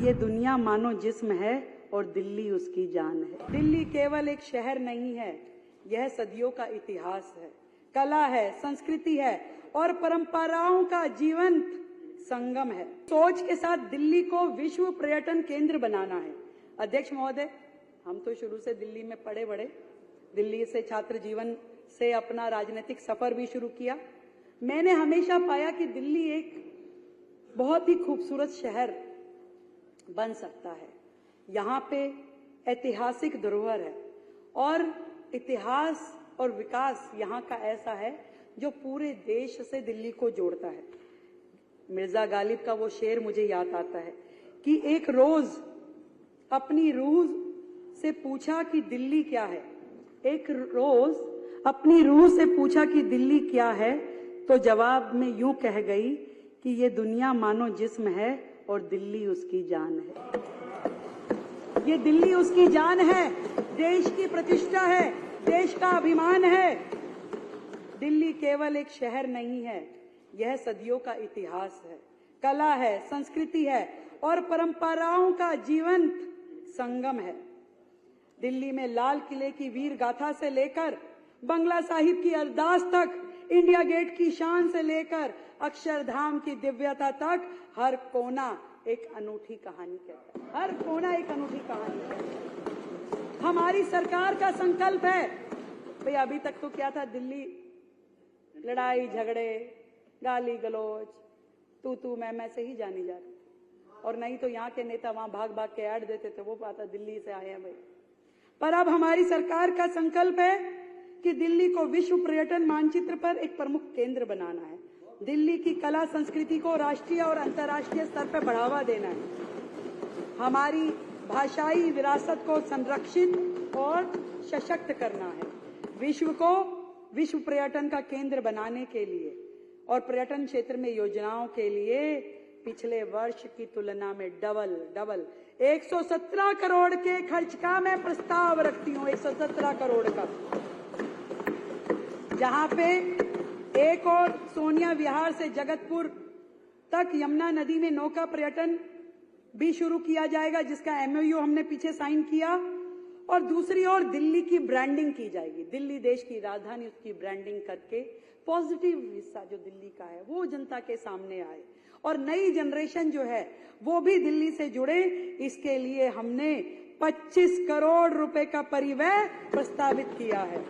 ये दुनिया मानो जिस्म है और दिल्ली उसकी जान है। दिल्ली केवल एक शहर नहीं है, यह सदियों का इतिहास है, कला है, संस्कृति है और परंपराओं का जीवंत संगम है। सोच के साथ दिल्ली को विश्व पर्यटन केंद्र बनाना है। अध्यक्ष महोदय, हम तो शुरू से दिल्ली में पढ़े बड़े, दिल्ली से छात्र जीवन से अपना राजनीतिक सफर भी शुरू किया। मैंने हमेशा पाया कि दिल्ली एक बहुत ही खूबसूरत शहर बन सकता है। यहाँ पे ऐतिहासिक धरोहर है और इतिहास और विकास यहाँ का ऐसा है जो पूरे देश से दिल्ली को जोड़ता है। मिर्जा गालिब का वो शेर मुझे याद आता है कि एक रोज अपनी रूह से पूछा कि दिल्ली क्या है। एक रोज अपनी रूह से पूछा कि दिल्ली क्या है, तो जवाब में यूं कह गई कि ये दुनिया मानो जिस्म है और दिल्ली उसकी जान है। ये दिल्ली उसकी जान है, देश की प्रतिष्ठा है, देश का अभिमान है। दिल्ली केवल एक शहर नहीं है, यह सदियों का इतिहास है, कला है, संस्कृति है और परंपराओं का जीवंत संगम है। दिल्ली में लाल किले की वीर गाथा से लेकर बंगला साहिब की अरदास तक, इंडिया गेट की शान से लेकर अक्षरधाम की दिव्यता तक, हर कोना एक अनूठी कहानी कहता है। हर कोना एक अनूठी कहानी है। हमारी सरकार का संकल्प है, भाई अभी तक तो क्या था, दिल्ली लड़ाई झगड़े, गाली गलौज, तू मैं से ही जानी जाती थी। और नहीं तो यहाँ के नेता वहां भाग भाग के ऐड देते थे, वो पाता दिल्ली से आए हैं भाई। पर अब हमारी सरकार का संकल्प है कि दिल्ली को विश्व पर्यटन मानचित्र पर एक प्रमुख केंद्र बनाना है। दिल्ली की कला संस्कृति को राष्ट्रीय और अंतर्राष्ट्रीय स्तर पर बढ़ावा देना है। हमारी भाषाई विरासत को संरक्षित और सशक्त करना है। विश्व को विश्व पर्यटन का केंद्र बनाने के लिए और पर्यटन क्षेत्र में योजनाओं के लिए पिछले वर्ष की तुलना में डबल 117 करोड़ के खर्च का मैं प्रस्ताव रखती हूँ। 117 करोड़ का, जहां पे एक और सोनिया विहार से जगतपुर तक यमुना नदी में नौका पर्यटन भी शुरू किया जाएगा, जिसका एमओयू हमने पीछे साइन किया। और दूसरी ओर दिल्ली की ब्रांडिंग की जाएगी। दिल्ली देश की राजधानी, उसकी ब्रांडिंग करके पॉजिटिव हिस्सा जो दिल्ली का है वो जनता के सामने आए और नई जनरेशन जो है वो भी दिल्ली से जुड़े। इसके लिए हमने 25 करोड़ रुपए का परिव्यय प्रस्तावित किया है।